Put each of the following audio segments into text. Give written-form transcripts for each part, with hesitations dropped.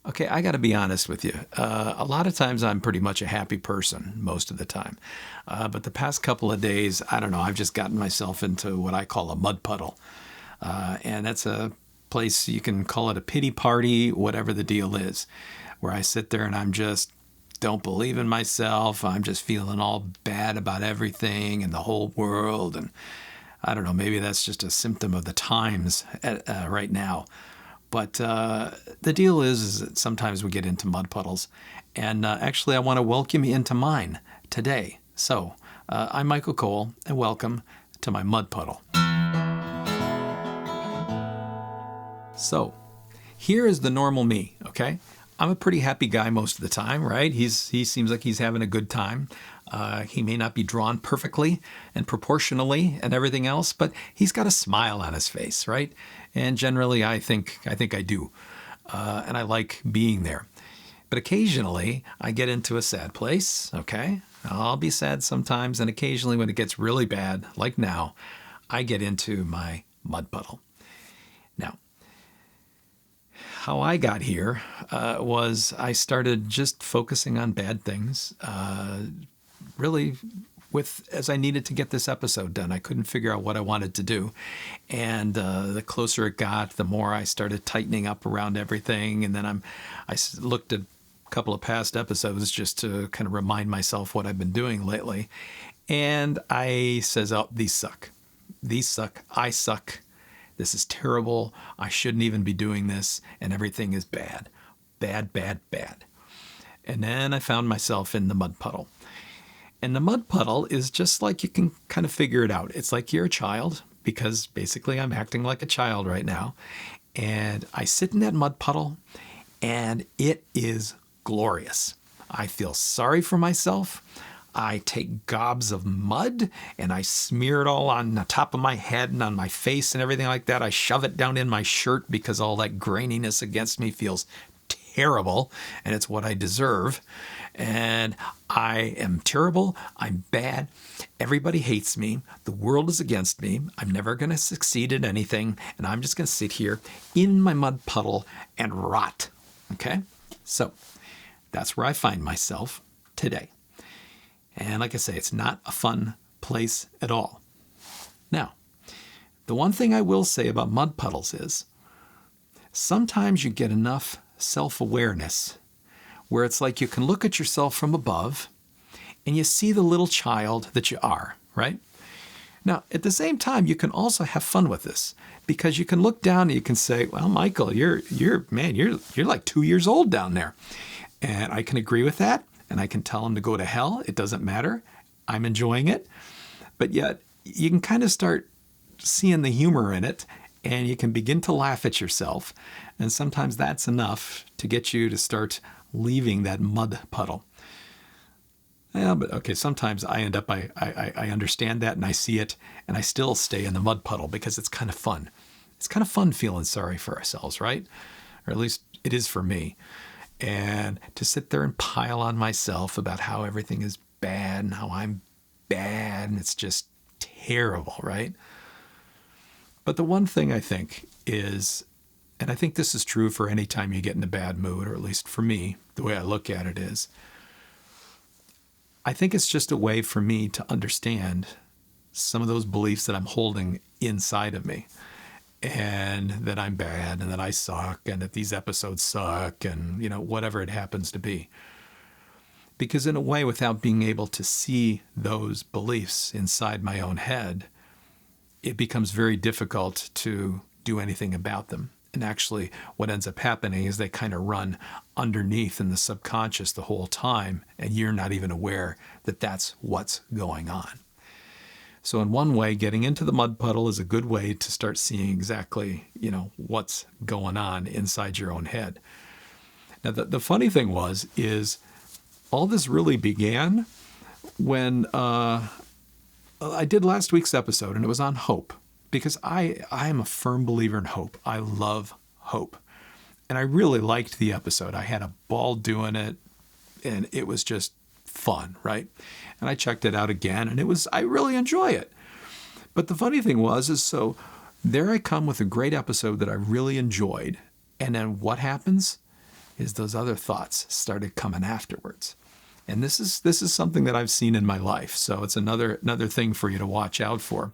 Okay, I got to be honest with you. A lot of times I'm pretty much a happy person most of the time. But the past couple of days, I don't know, I've just gotten myself into what I call a mud puddle. And that's a place, you can call it a pity party, whatever the deal is, where I sit there and I'm just don't believe in myself. I'm just feeling all bad about everything and the whole world. And I don't know, maybe that's just a symptom of the times right now. But the deal is that sometimes we get into mud puddles. And actually, I want to welcome you into mine today. So, I'm Michael Kowal, and welcome to my mud puddle. So, here is the normal me, okay? I'm a pretty happy guy most of the time, right? He seems like he's having a good time. He may not be drawn perfectly and proportionally and everything else, but he's got a smile on his face, right? And generally, I think I do, and I like being there. But occasionally, I get into a sad place. Okay, I'll be sad sometimes, and occasionally, when it gets really bad, like now, I get into my mud puddle. Now, how I got here was I started just focusing on bad things, really as I needed to get this episode done. I couldn't figure out what I wanted to do. And the closer it got, the more I started tightening up around everything. And then I looked at a couple of past episodes just to kind of remind myself what I've been doing lately. And I says, oh, these suck. These suck. I suck. This is terrible. I shouldn't even be doing this. And everything is bad. Bad, bad, bad. And then I found myself in the mud puddle. And the mud puddle is just like you can kind of figure it out. It's like you're a child, because basically I'm acting like a child right now. And I sit in that mud puddle, and it is glorious. I feel sorry for myself. I take gobs of mud and I smear it all on the top of my head and on my face and everything like that. I shove it down in my shirt because all that graininess against me feels terrible, and it's what I deserve. And I am terrible. I'm bad. Everybody hates me. The world is against me. I'm never going to succeed at anything. And I'm just going to sit here in my mud puddle and rot. Okay? So that's where I find myself today. And like I say, it's not a fun place at all. Now, the one thing I will say about mud puddles is sometimes you get enough self-awareness where it's like you can look at yourself from above and you see the little child that you are, right? Now, at the same time, you can also have fun with this, because you can look down and you can say, well, Michael, you're like 2 years old down there. And I can agree with that. And I can tell him to go to hell. It doesn't matter. I'm enjoying it. But yet you can kind of start seeing the humor in it, and you can begin to laugh at yourself. And sometimes that's enough to get you to start leaving that mud puddle. Yeah, but okay, sometimes I end up, I understand that and I see it, and I still stay in the mud puddle because it's kind of fun. It's kind of fun feeling sorry for ourselves, right? Or at least it is for me. And to sit there and pile on myself about how everything is bad and how I'm bad and it's just terrible, right? But the one thing I think is, and I think this is true for any time you get in a bad mood, or at least for me, the way I look at it is, I think it's just a way for me to understand some of those beliefs that I'm holding inside of me. And that I'm bad, and that I suck, and that these episodes suck, and, whatever it happens to be. Because in a way, without being able to see those beliefs inside my own head, it becomes very difficult to do anything about them. And actually, what ends up happening is they kind of run underneath in the subconscious the whole time, and you're not even aware that that's what's going on. So in one way, getting into the mud puddle is a good way to start seeing exactly, what's going on inside your own head. Now, the funny thing is all this really began when I did last week's episode, and it was on hope, because I am a firm believer in hope. I love hope. And I really liked the episode. I had a ball doing it, and it was just fun, right? And I checked it out again, and I really enjoy it. But the funny thing so there I come with a great episode that I really enjoyed. And then what happens? is those other thoughts started coming afterwards. And this is something that I've seen in my life. So it's another thing for you to watch out for.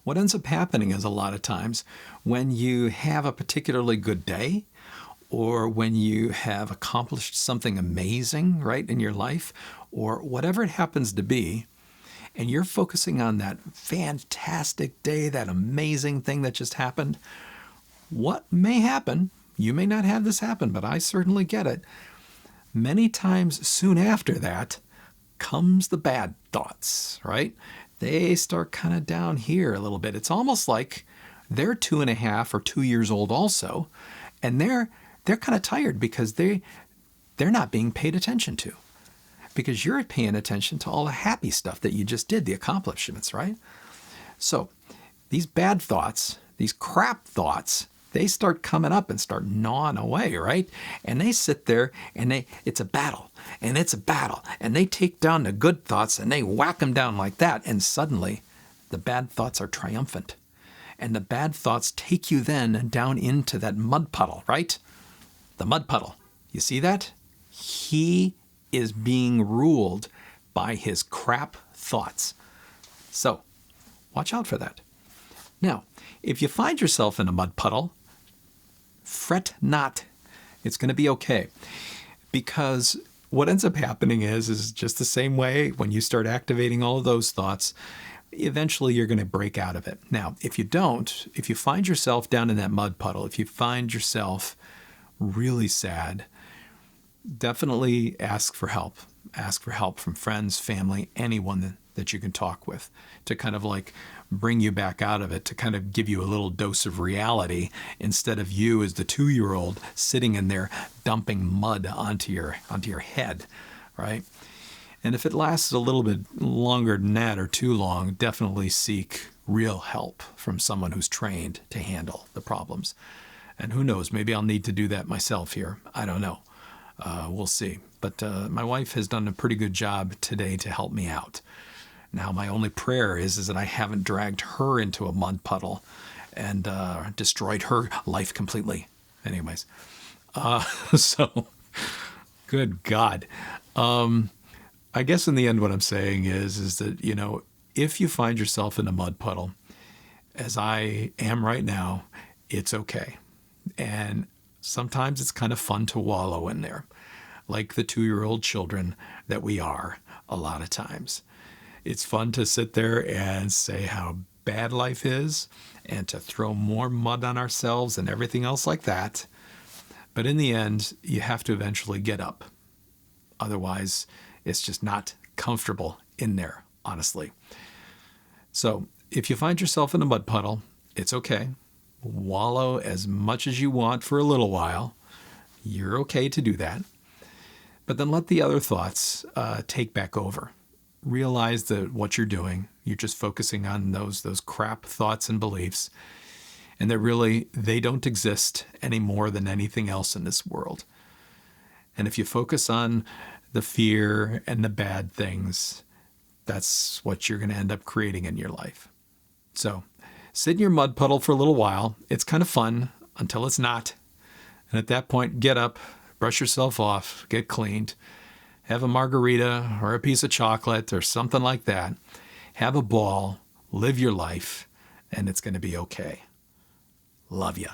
What ends up happening is a lot of times when you have a particularly good day, or when you have accomplished something amazing, right, in your life, or whatever it happens to be, and you're focusing on that fantastic day, that amazing thing that just happened, what may happen, you may not have this happen, but I certainly get it, many times soon after that comes the bad thoughts, right? They start kind of down here a little bit. It's almost like they're 2.5 or 2 years old also, and they're kind of tired because they're not being paid attention to, because you're paying attention to all the happy stuff that you just did, the accomplishments, right? So these bad thoughts, these crap thoughts, they start coming up and start gnawing away, right? And they sit there and it's a battle, and it's a battle, and they take down the good thoughts and they whack them down like that, and suddenly the bad thoughts are triumphant. And the bad thoughts take you then down into that mud puddle, right? The mud puddle. You see that? He is being ruled by his crap thoughts. So watch out for that. Now, if you find yourself in a mud puddle, fret not. It's going to be okay. Because what ends up happening is just the same way when you start activating all of those thoughts, eventually you're going to break out of it. Now, if you don't, if you find yourself down in that mud puddle, if you find yourself really sad, definitely ask for help. Ask for help from friends, family, anyone that you can talk with to kind of like bring you back out of it, to kind of give you a little dose of reality instead of you as the 2-year-old sitting in there dumping mud onto your head, right? And if it lasts a little bit longer than that or too long, definitely seek real help from someone who's trained to handle the problems. And who knows, maybe I'll need to do that myself here. I don't know. We'll see. But my wife has done a pretty good job today to help me out. Now, my only prayer is that I haven't dragged her into a mud puddle and destroyed her life completely. Anyways, so good God. I guess in the end what I'm saying is that, you know, if you find yourself in a mud puddle, as I am right now, it's okay. And sometimes it's kind of fun to wallow in there, like the 2-year-old children that we are a lot of times. It's fun to sit there and say how bad life is and to throw more mud on ourselves and everything else like that. But in the end, you have to eventually get up. Otherwise, it's just not comfortable in there, honestly. So if you find yourself in a mud puddle, it's okay. Wallow as much as you want for a little while. You're okay to do that. But then let the other thoughts take back over. Realize that what you're doing, you're just focusing on those crap thoughts and beliefs, and that really they don't exist any more than anything else in this world. And if you focus on the fear and the bad things, that's what you're going to end up creating in your life. So sit in your mud puddle for a little while. It's kind of fun until it's not. And at that point, get up, brush yourself off, get cleaned, have a margarita or a piece of chocolate or something like that. Have a ball, live your life, and it's going to be okay. Love ya.